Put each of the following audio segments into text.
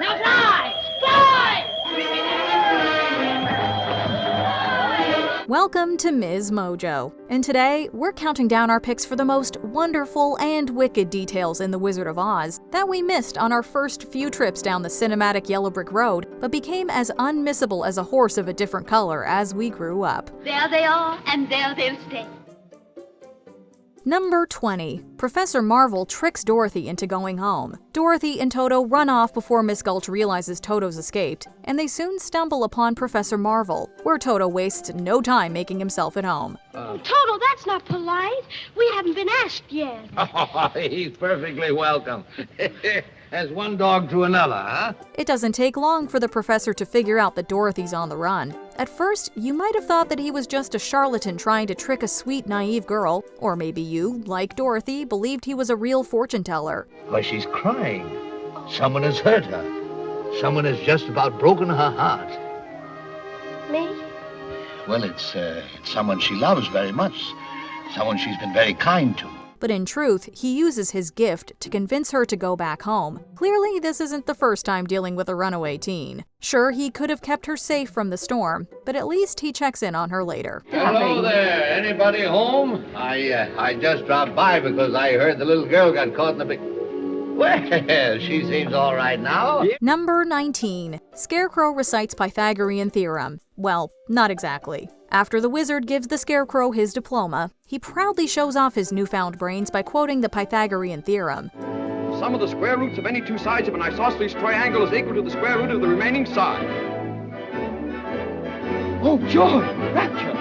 Now fly! Fly! Welcome to MsMojo, and today we're counting down our picks for the most wonderful and wicked details in The Wizard of Oz that we missed on our first few trips down the cinematic yellow brick road, but became as unmissable as a horse of a different color as we grew up. There they are, and there they'll stay. Number 20. Professor Marvel tricks Dorothy into going home. Dorothy and Toto run off before Miss Gulch realizes Toto's escaped, and they soon stumble upon Professor Marvel, where Toto wastes no time making himself at home. Toto, that's not polite. We haven't been asked yet. Oh, he's perfectly welcome. As one dog to another, huh? It doesn't take long for the professor to figure out that Dorothy's on the run. At first, you might have thought that he was just a charlatan trying to trick a sweet, naive girl, or maybe you, like Dorothy, believed he was a real fortune teller. Why, she's crying. Someone has hurt her. Someone has just about broken her heart. Me? Well, it's someone she loves very much. Someone she's been very kind to. But in truth, he uses his gift to convince her to go back home. Clearly, this isn't the first time dealing with a runaway teen. Sure, he could have kept her safe from the storm, but at least he checks in on her later. Hello there. Anybody home? I just dropped by because I heard the little girl got caught in the big... Well, she seems all right now. Number 19. Scarecrow recites Pythagorean theorem. Well, not exactly. After the wizard gives the Scarecrow his diploma, he proudly shows off his newfound brains by quoting the Pythagorean theorem. Sum of the square roots of any two sides of an isosceles triangle is equal to the square root of the remaining side. Oh, joy! Rapture!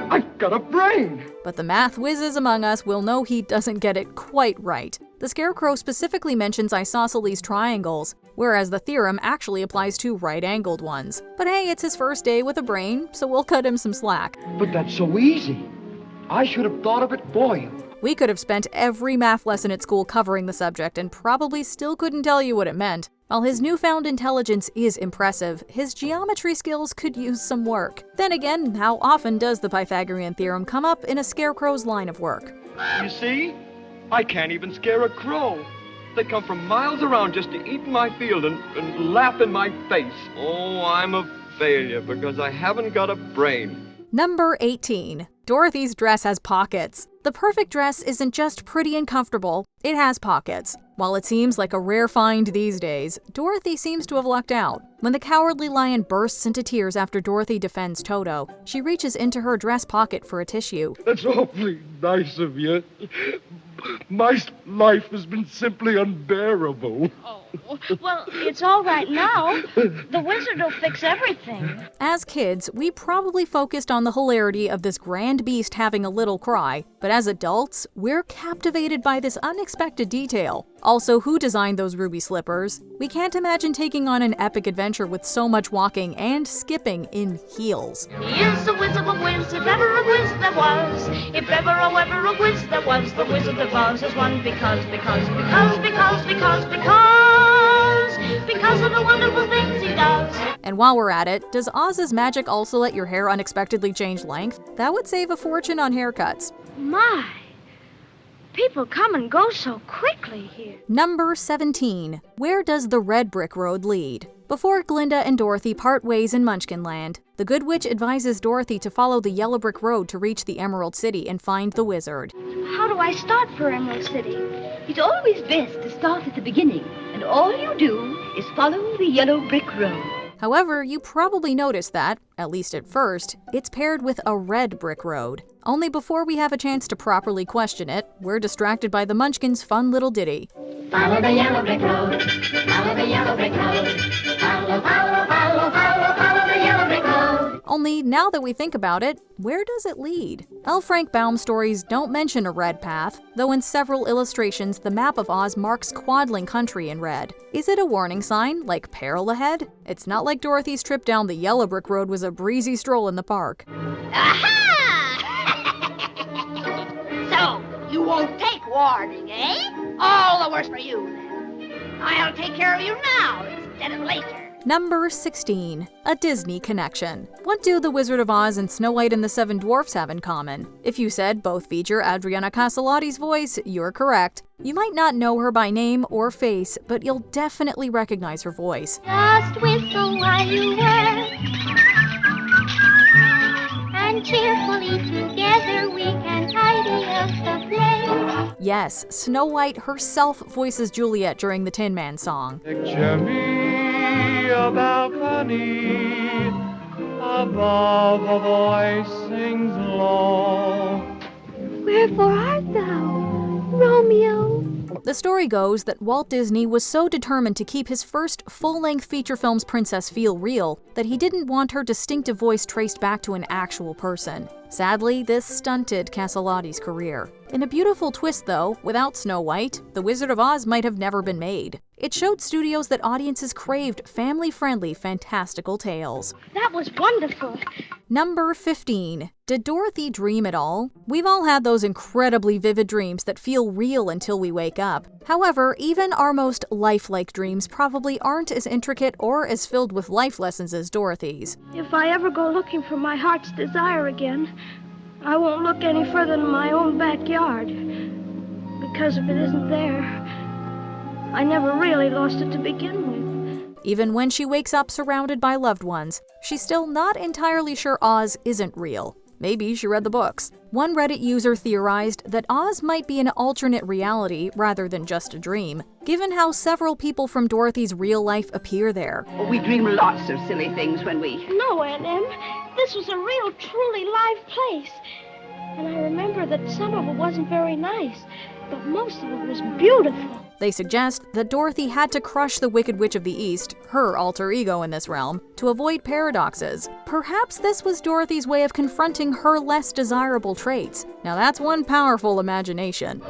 I've got a brain! But the math whizzes among us will know he doesn't get it quite right. The Scarecrow specifically mentions isosceles triangles, whereas the theorem actually applies to right-angled ones. But hey, it's his first day with a brain, so we'll cut him some slack. But that's so easy. I should have thought of it for you. We could have spent every math lesson at school covering the subject and probably still couldn't tell you what it meant. While his newfound intelligence is impressive, his geometry skills could use some work. Then again, how often does the Pythagorean theorem come up in a Scarecrow's line of work? You see? I can't even scare a crow. They come from miles around just to eat in my field and laugh in my face. Oh, I'm a failure because I haven't got a brain. Number 18. Dorothy's dress has pockets. The perfect dress isn't just pretty and comfortable, it has pockets. While it seems like a rare find these days, Dorothy seems to have lucked out. When the Cowardly Lion bursts into tears after Dorothy defends Toto, she reaches into her dress pocket for a tissue. That's awfully nice of you. My life has been simply unbearable. Oh, well, it's all right now. The wizard will fix everything. As kids, we probably focused on the hilarity of this grand beast having a little cry, but as adults, we're captivated by this unexpected detail. Also, who designed those ruby slippers? We can't imagine taking on an epic adventure with so much walking and skipping in heels. He is the wizard of whiz, if ever a whiz there was. If ever a whiz there was, the Wizard of Oz is one because of the wonderful things he does. And while we're at it, does Oz's magic also let your hair unexpectedly change length? That would save a fortune on haircuts. My, people come and go so quickly here. Number 17. Where does the red brick road lead? Before Glinda and Dorothy part ways in Munchkinland, the Good Witch advises Dorothy to follow the yellow brick road to reach the Emerald City and find the wizard. How do I start for Emerald City? It's always best to start at the beginning, and all you do is follow the yellow brick road. However, you probably noticed that, at least at first, it's paired with a red brick road. Only before we have a chance to properly question it, we're distracted by the Munchkins' fun little ditty. Follow the yellow brick road, follow the yellow brick road, follow the yellow brick road. Only now that we think about it, where does it lead? L. Frank Baum stories don't mention a red path, though in several illustrations the map of Oz marks Quadling country in red. Is it a warning sign, like peril ahead? It's not like Dorothy's trip down the yellow brick road was a breezy stroll in the park. Aha! So, you won't take warning, eh? All the worse for you, then. I'll take care of you now instead of later. Number 16. A Disney connection. What do The Wizard of Oz and Snow White and the Seven Dwarfs have in common? If you said both feature Adriana Casalotti's voice, you're correct. You might not know her by name or face, but you'll definitely recognize her voice. Just whistle while you work, and cheerfully together we can tidy up the place. Yes, Snow White herself voices Juliet during the Tin Man song. Picture me a balcony, above a voice sings low. Wherefore art thou, Romeo? The story goes that Walt Disney was so determined to keep his first full-length feature film's princess feel real that he didn't want her distinctive voice traced back to an actual person. Sadly, this stunted Casalotti's career. In a beautiful twist, though, without Snow White, The Wizard of Oz might have never been made. It showed studios that audiences craved family-friendly, fantastical tales. That was wonderful. Number 15. Did Dorothy dream at all? We've all had those incredibly vivid dreams that feel real until we wake up. However, even our most lifelike dreams probably aren't as intricate or as filled with life lessons as Dorothy's. If I ever go looking for my heart's desire again, I won't look any further than my own backyard. Because if it isn't there, I never really lost it to begin with. Even when she wakes up surrounded by loved ones, she's still not entirely sure Oz isn't real. Maybe she read the books. One Reddit user theorized that Oz might be an alternate reality rather than just a dream, given how several people from Dorothy's real life appear there. We dream lots of silly things when we... No, Aunt Em. This was a real, truly live place. And I remember that some of it wasn't very nice, but most of it was beautiful. They suggest that Dorothy had to crush the Wicked Witch of the East, her alter ego in this realm, to avoid paradoxes. Perhaps this was Dorothy's way of confronting her less desirable traits. Now that's one powerful imagination.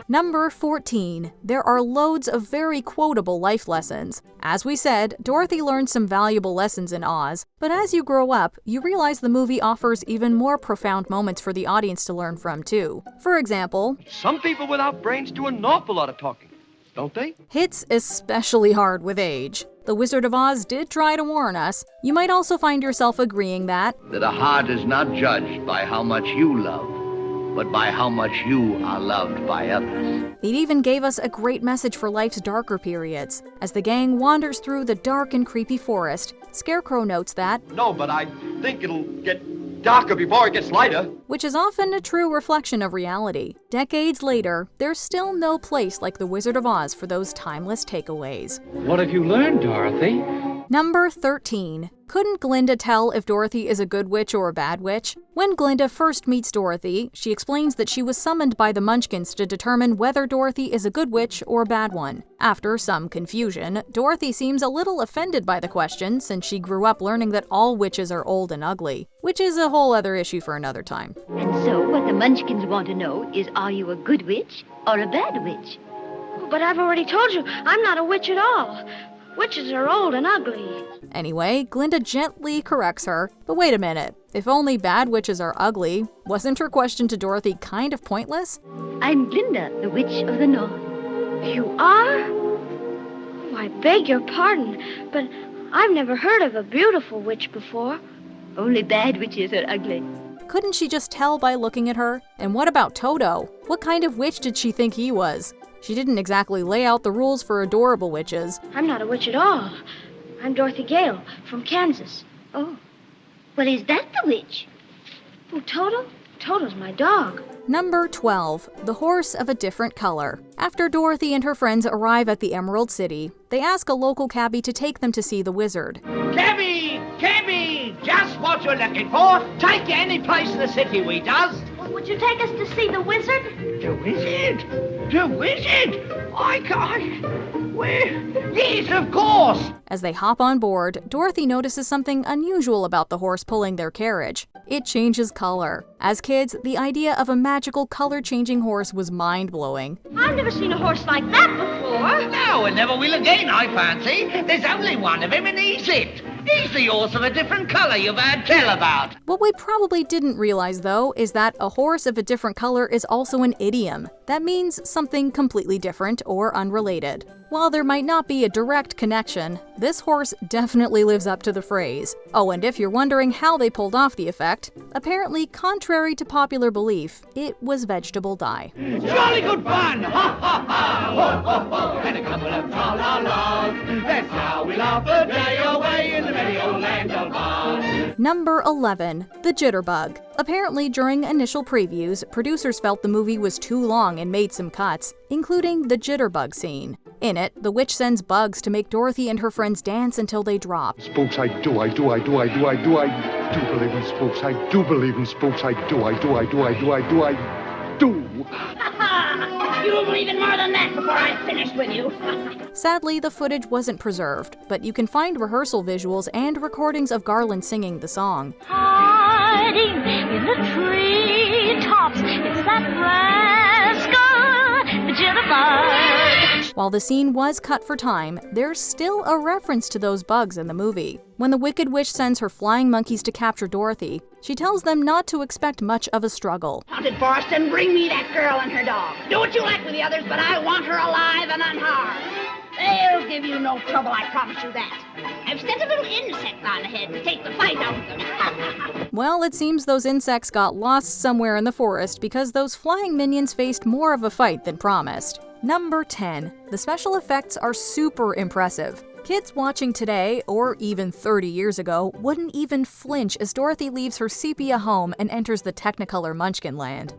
Number 14. There are loads of very quotable life lessons. As we said, Dorothy learned some valuable lessons in Oz, but as you grow up, you realize the movie offers even more profound moments for the audience to learn from too. For example, Some people without brains do an awful lot of talking, don't they? hits especially hard with age. The Wizard of Oz did try to warn us. You might also find yourself agreeing that That a heart is not judged by how much you love, but by how much you are loved by others. it even gave us a great message for life's darker periods. As the gang wanders through the dark and creepy forest, Scarecrow notes that, No, but I think it'll get darker before it gets lighter. which is often a true reflection of reality. Decades later, there's still no place like The Wizard of Oz for those timeless takeaways. What have you learned, Dorothy? Number 13. Couldn't Glinda tell if Dorothy is a good witch or a bad witch? When Glinda first meets Dorothy, she explains that she was summoned by the Munchkins to determine whether Dorothy is a good witch or a bad one. After some confusion, Dorothy seems a little offended by the question since she grew up learning that all witches are old and ugly, which is a whole other issue for another time. And so what the Munchkins want to know is, are you a good witch or a bad witch? But I've already told you, I'm not a witch at all. Witches are old and ugly. Anyway, Glinda gently corrects her. But wait a minute, if only bad witches are ugly, wasn't her question to Dorothy kind of pointless? I'm Glinda, the Witch of the North. You are? Oh, I beg your pardon, but I've never heard of a beautiful witch before. Only bad witches are ugly. Couldn't she just tell by looking at her? And what about Toto? What kind of witch did she think he was? She didn't exactly lay out the rules for adorable witches. I'm not a witch at all. I'm Dorothy Gale from Kansas. Oh, well, is that the witch? Oh, Toto? Toto's my dog. Number 12. The Horse of a Different Color. After Dorothy and her friends arrive at the Emerald City, they ask a local cabbie to take them to see the wizard. Cabby! Cabby! Just what you're looking for. Take you any place in the city, we does. Would you take us to see the wizard? The wizard? The wizard? I can't. Where? Yes, of course. As they hop on board, Dorothy notices something unusual about the horse pulling their carriage. It changes color. As kids, the idea of a magical color-changing horse was mind-blowing. I've never seen a horse like that before. No, and never will again, I fancy. There's only one of him, and he's it. He's the horse of a different color you've heard tell about. What we probably didn't realize, though, is that a horse of a different color is also an idiom. That means something completely different or unrelated. While there might not be a direct connection, this horse definitely lives up to the phrase. Oh, and if you're wondering how they pulled off the effect, apparently, contrary to popular belief, it was vegetable dye. Jolly good fun! Ha ha ha! Ho ho ho! And a couple of tra-la-las. That's how we laugh a day away in the merry old land of Oz. Number 11. The Jitterbug. Apparently, during initial previews, producers felt the movie was too long and made some cuts, including the Jitterbug scene. In it, the witch sends bugs to make Dorothy and her friends dance until they drop. Spooks, I do believe in spooks. I do believe in spooks. I do. You'll believe in more than that before I finish with you. Sadly, the footage wasn't preserved, but you can find rehearsal visuals and recordings of Garland singing the song. Hiding in the treetops, it's that rascal, the Jitterbug. While the scene was cut for time, there's still a reference to those bugs in the movie. When the Wicked Witch sends her flying monkeys to capture Dorothy, she tells them not to expect much of a struggle. Haunted forest and bring me that girl and her dog. Do what you like with the others, but I want her alive and unharmed. They'll give you no trouble, I promise you that. I've sent a little insect on ahead to take the fight out of them. Well, it seems those insects got lost somewhere in the forest because those flying minions faced more of a fight than promised. Number 10. The special effects are super impressive. Kids watching today, or even 30 years ago, wouldn't even flinch as Dorothy leaves her sepia home and enters the Technicolor Munchkinland.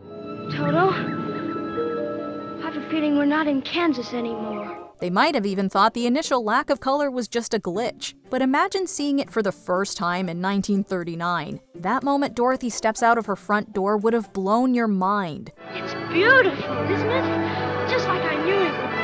Toto, I have a feeling we're not in Kansas anymore. They might have even thought the initial lack of color was just a glitch. But imagine seeing it for the first time in 1939. That moment Dorothy steps out of her front door would have blown your mind. It's beautiful, isn't it? Just like I knew it would be.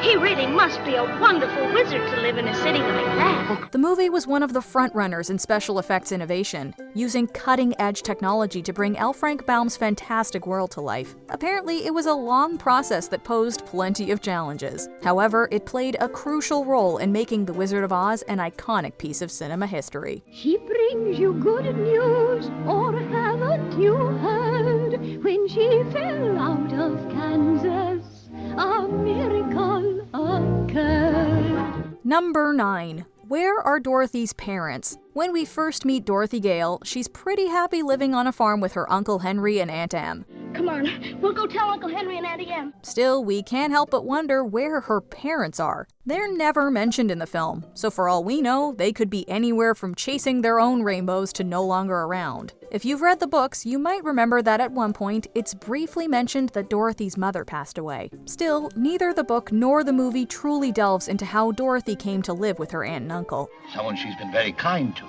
He really must be a wonderful wizard to live in a city like that. The movie was one of the frontrunners in special effects innovation, using cutting-edge technology to bring L. Frank Baum's fantastic world to life. Apparently, it was a long process that posed plenty of challenges. However, it played a crucial role in making The Wizard of Oz an iconic piece of cinema history. She brings you good news, or haven't you heard? When she fell out of Kansas, a miracle occurred. Number 9. Where are Dorothy's parents? When we first meet Dorothy Gale, she's pretty happy living on a farm with her Uncle Henry and Aunt Em. Come on, we'll go tell Uncle Henry and Auntie Em. Still, we can't help but wonder where her parents are. They're never mentioned in the film, so for all we know, they could be anywhere from chasing their own rainbows to no longer around. If you've read the books, you might remember that at one point, it's briefly mentioned that Dorothy's mother passed away. Still, neither the book nor the movie truly delves into how Dorothy came to live with her aunt and uncle. Someone she's been very kind to.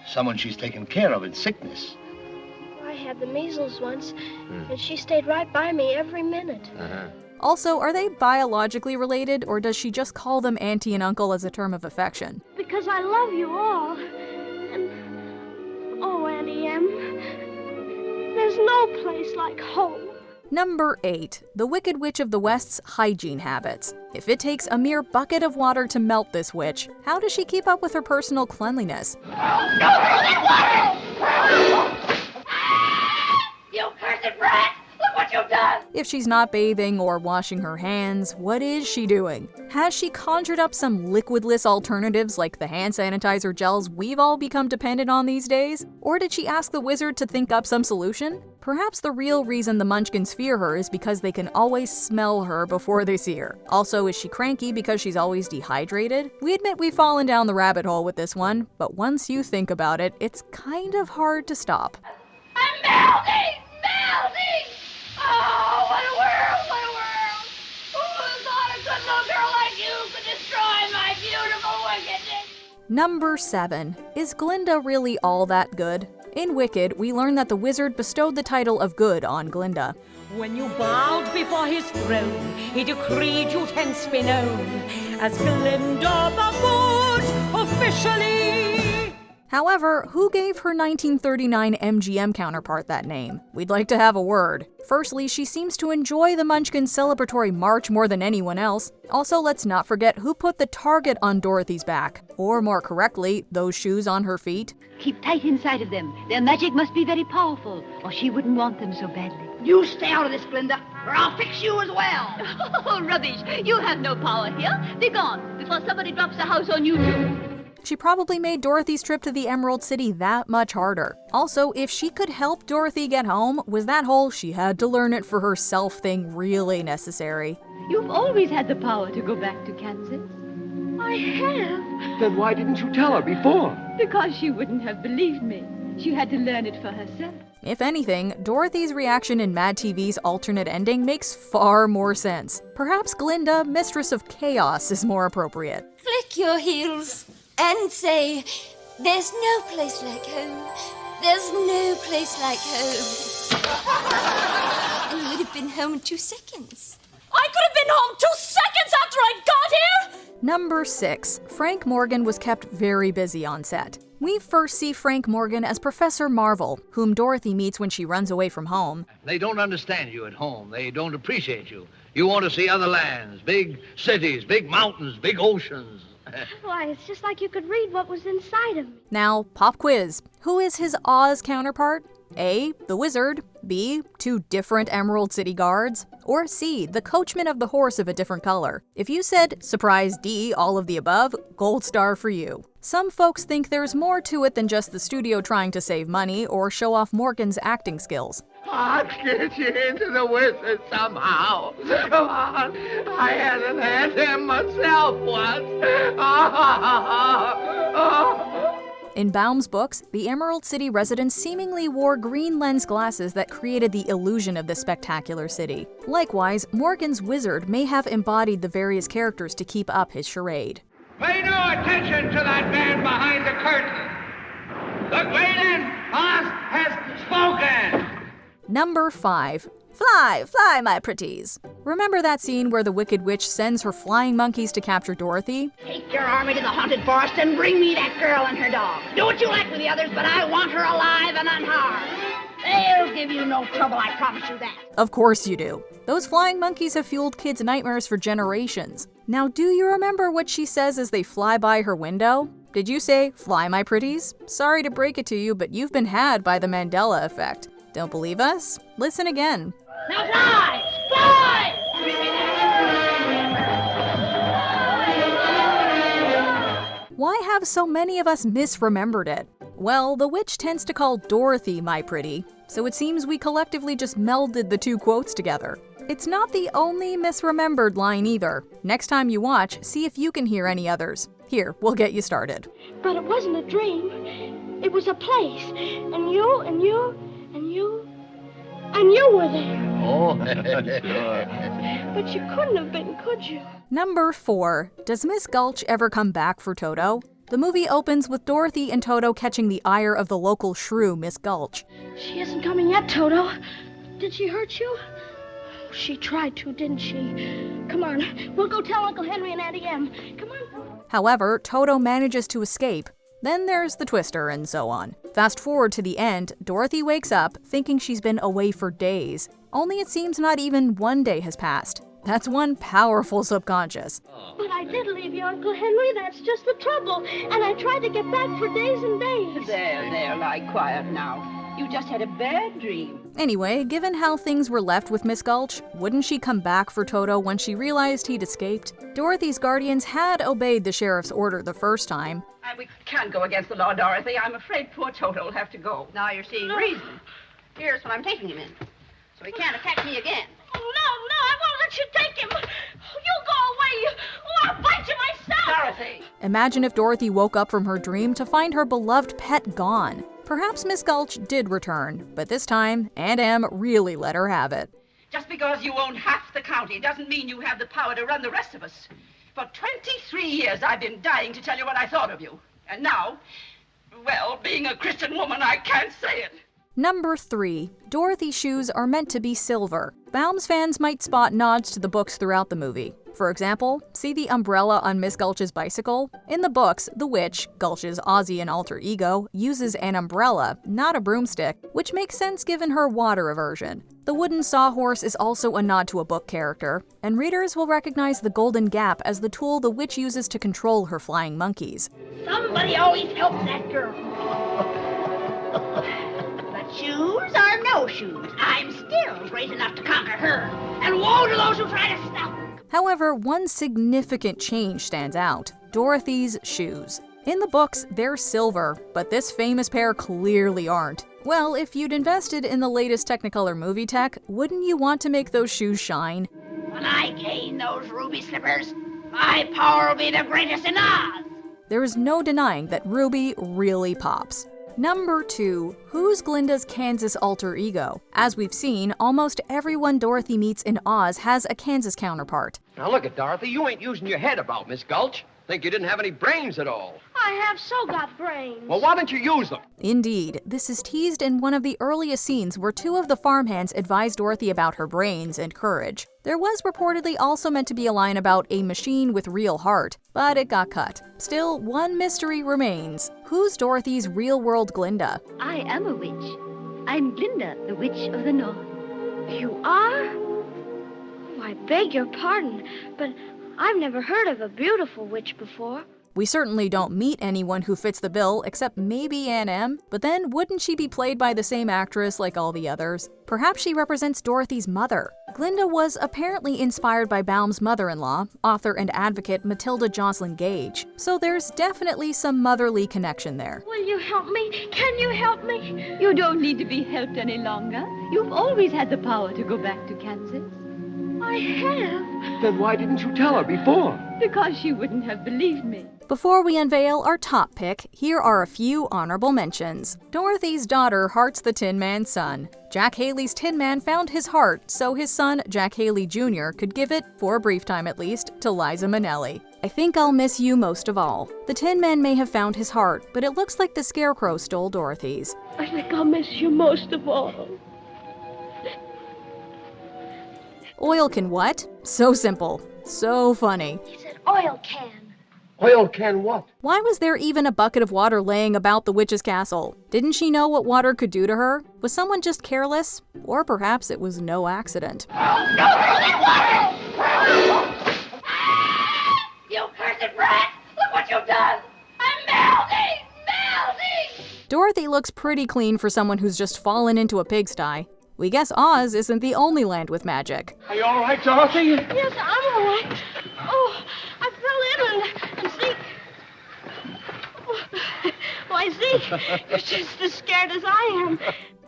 Someone she's taken care of in sickness. I had the measles once, and she stayed right by me every minute. Also, are they biologically related, or does she just call them auntie and uncle as a term of affection? Because I love you all. And, oh, Auntie Em, there's no place like home. Number 8. The Wicked Witch of the West's hygiene habits. If it takes a mere bucket of water to melt this witch, how does she keep up with her personal cleanliness? You cursed brat! Look what you've done! If she's not bathing or washing her hands, what is she doing? Has she conjured up some liquidless alternatives like the hand sanitizer gels we've all become dependent on these days? Or did she ask the wizard to think up some solution? Perhaps the real reason the Munchkins fear her is because they can always smell her before they see her. Also, is she cranky because she's always dehydrated? We admit we've fallen down the rabbit hole with this one, but once you think about it, it's kind of hard to stop. I'm melting! Melting! Oh, what a world! What a world! Who would have thought a good little girl like you could destroy my beautiful wickedness? Number 7. Is Glinda really all that good? In Wicked, we learn that the wizard bestowed the title of good on Glinda. When you bowed before his throne, he decreed you'd hence be known as Glinda the Good, officially. However, who gave her 1939 MGM counterpart that name? We'd like to have a word. Firstly, she seems to enjoy the Munchkins' celebratory march more than anyone else. Also, let's not forget who put the target on Dorothy's back. Or more correctly, those shoes on her feet. Keep tight inside of them. Their magic must be very powerful, or she wouldn't want them so badly. You stay out of this, Glinda, or I'll fix you as well. Oh, rubbish. You have no power here. Be gone before somebody drops a house on you, too. She probably made Dorothy's trip to the Emerald City that much harder. Also, if she could help Dorothy get home, was that whole she had to learn it for herself thing really necessary? You've always had the power to go back to Kansas. I have. Then why didn't you tell her before? Because she wouldn't have believed me. She had to learn it for herself. If anything, Dorothy's reaction in Mad TV's alternate ending makes far more sense. Perhaps Glinda, Mistress of Chaos, is more appropriate. Flick your heels and say, there's no place like home. There's no place like home. And you would have been home in 2 seconds. I could have been home 2 seconds after I got here! Number 6. Frank Morgan was kept very busy on set. We first see Frank Morgan as Professor Marvel, whom Dorothy meets when she runs away from home. They don't understand you at home. They don't appreciate you. You want to see other lands, big cities, big mountains, big oceans. Why, it's just like you could read what was inside of me. Now, pop quiz. Who is his Oz counterpart? A. The Wizard. B. 2 different Emerald City guards. Or C. The coachman of the horse of a different color. If you said, surprise D, all of the above, gold star for you. Some folks think there's more to it than just the studio trying to save money or show off Morgan's acting skills. I'll get you into the wizard somehow. Come on. I had him myself once. In Baum's books, the Emerald City residents seemingly wore green lens glasses that created the illusion of the spectacular city. Likewise, Morgan's wizard may have embodied the various characters to keep up his charade. Pay no attention to that man behind the curtain. The great Oz has spoken. Number 5. Fly, fly, my pretties. Remember that scene where the Wicked Witch sends her flying monkeys to capture Dorothy? Take your army to the haunted forest and bring me that girl and her dog. Do what you like with the others, but I want her alive and unharmed. They'll give you no trouble, I promise you that. Of course you do. Those flying monkeys have fueled kids' nightmares for generations. Now, do you remember what she says as they fly by her window? Did you say, fly, my pretties? Sorry to break it to you, but you've been had by the Mandela effect. Don't believe us? Listen again. Now fly! Fly! Why have so many of us misremembered it? Well, the witch tends to call Dorothy my pretty, so it seems we collectively just melded the 2 quotes together. It's not the only misremembered line either. Next time you watch, see if you can hear any others. Here, we'll get you started. But it wasn't a dream. It was a place. And you, and you, and you, and you were there. Oh, But you couldn't have been, could you? Number 4. Does Miss Gulch ever come back for Toto? The movie opens with Dorothy and Toto catching the ire of the local shrew, Miss Gulch. She isn't coming yet, Toto. Did she hurt you? She tried to, didn't she? Come on, we'll go tell Uncle Henry and Auntie Em. Come on. However, Toto manages to escape. Then there's the twister and so on. Fast forward to the end, Dorothy wakes up thinking she's been away for days. Only it seems not even 1 day has passed. That's one powerful subconscious. But I did leave you, Uncle Henry. That's just the trouble. And I tried to get back for days and days. There, lie quiet now. You just had a bad dream. Anyway, given how things were left with Miss Gulch, wouldn't she come back for Toto when she realized he'd escaped? Dorothy's guardians had obeyed the sheriff's order the first time. We can't go against the law, Dorothy. I'm afraid poor Toto will have to go. Now you're seeing reason. Here's what I'm taking him in. So he can't attack me again. Oh, no, I won't let you take him. You go away. Oh, I'll bite you myself. Dorothy. Imagine if Dorothy woke up from her dream to find her beloved pet gone. Perhaps Miss Gulch did return, but this time, Aunt Em really let her have it. Just because you own half the county doesn't mean you have the power to run the rest of us. For 23 years, I've been dying to tell you what I thought of you. And now, well, being a Christian woman, I can't say it. Number 3. Dorothy's shoes are meant to be silver. Baum's fans might spot nods to the books throughout the movie. For example, see the umbrella on Miss Gulch's bicycle? In the books, the witch, Gulch's Aussian alter ego, uses an umbrella, not a broomstick, which makes sense given her water aversion. The wooden sawhorse is also a nod to a book character, and readers will recognize the golden gap as the tool the witch uses to control her flying monkeys. Somebody always helps that girl. But shoes or no shoes, I'm still great enough to conquer her. And woe to those who try to stop her. However, one significant change stands out: Dorothy's shoes. In the books, they're silver, but this famous pair clearly aren't. Well, if you'd invested in the latest Technicolor movie tech, wouldn't you want to make those shoes shine? When I gain those ruby slippers, my power will be the greatest in Oz. There is no denying that Ruby really pops. Number 2. Who's Glinda's Kansas alter ego? As we've seen, almost everyone Dorothy meets in Oz has a Kansas counterpart. Now look at Dorothy, you ain't using your head about, Miss Gulch. Think you didn't have any brains at all. I have so got brains. Well, why don't you use them? Indeed, this is teased in one of the earliest scenes where two of the farmhands advise Dorothy about her brains and courage. There was reportedly also meant to be a line about a machine with real heart, but it got cut. Still, one mystery remains. Who's Dorothy's real-world Glinda? I am a witch. I'm Glinda, the Witch of the North. You are? Oh, I beg your pardon, but I've never heard of a beautiful witch before. We certainly don't meet anyone who fits the bill except maybe Aunt Em, but then wouldn't she be played by the same actress like all the others? Perhaps she represents Dorothy's mother. Glinda was apparently inspired by Baum's mother-in-law, author and advocate Matilda Jocelyn Gage, so there's definitely some motherly connection there. Will you help me? Can you help me? You don't need to be helped any longer. You've always had the power to go back to Kansas. I have. Then why didn't you tell her before? Because she wouldn't have believed me. Before we unveil our top pick, here are a few honorable mentions. Dorothy's daughter hearts the Tin Man's son. Jack Haley's Tin Man found his heart so his son, Jack Haley Jr., could give it, for a brief time at least, to Liza Minnelli. I think I'll miss you most of all. The Tin Man may have found his heart, but it looks like the Scarecrow stole Dorothy's. I think I'll miss you most of all. Oil can what? So simple. So funny. It's an oil can. Oil can what? Why was there even a bucket of water laying about the witch's castle? Didn't she know what water could do to her? Was someone just careless? Or perhaps it was no accident. Go through that water! You cursed brat! Look what you've done! I'm melting! Melting! Dorothy looks pretty clean for someone who's just fallen into a pigsty. We guess Oz isn't the only land with magic. Are you all right, Dorothy? Yes, I'm all right. Oh, I fell in and see... Why, see, you're just as scared as I am.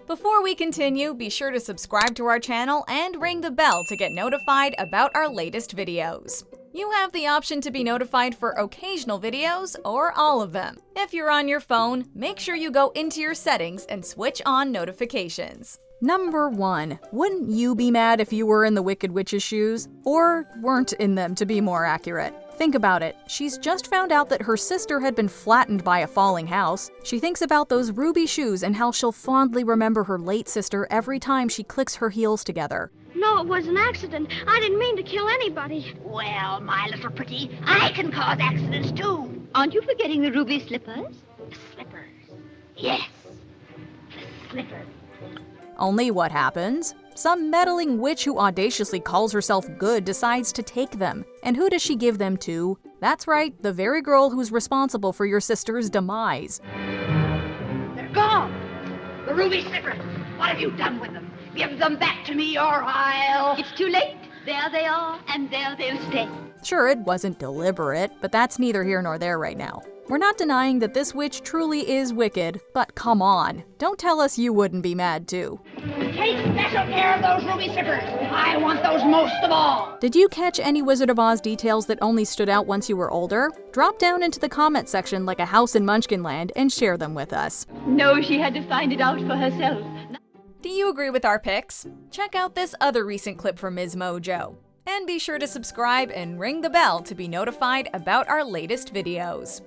Before we continue, be sure to subscribe to our channel and ring the bell to get notified about our latest videos. You have the option to be notified for occasional videos or all of them. If you're on your phone, make sure you go into your settings and switch on notifications. Number 1. Wouldn't you be mad if you were in the Wicked Witch's shoes? Or weren't in them, to be more accurate. Think about it. She's just found out that her sister had been flattened by a falling house. She thinks about those ruby shoes and how she'll fondly remember her late sister every time she clicks her heels together. No, it was an accident. I didn't mean to kill anybody. Well, my little pretty, I can cause accidents too. Aren't you forgetting the ruby slippers? The slippers. Yes, the slippers. Only what happens? Some meddling witch who audaciously calls herself good decides to take them. And who does she give them to? That's right, the very girl who's responsible for your sister's demise. They're gone. The ruby slippers. What have you done with them? Give them back to me or I'll... It's too late. There they are, and there they'll stay. Sure, it wasn't deliberate, but that's neither here nor there right now. We're not denying that this witch truly is wicked, but come on, don't tell us you wouldn't be mad too. Take special care of those ruby slippers. I want those most of all. Did you catch any Wizard of Oz details that only stood out once you were older? Drop down into the comment section like a house in Munchkinland and share them with us. No, she had to find it out for herself. Do you agree with our picks? Check out this other recent clip from MsMojo. And be sure to subscribe and ring the bell to be notified about our latest videos.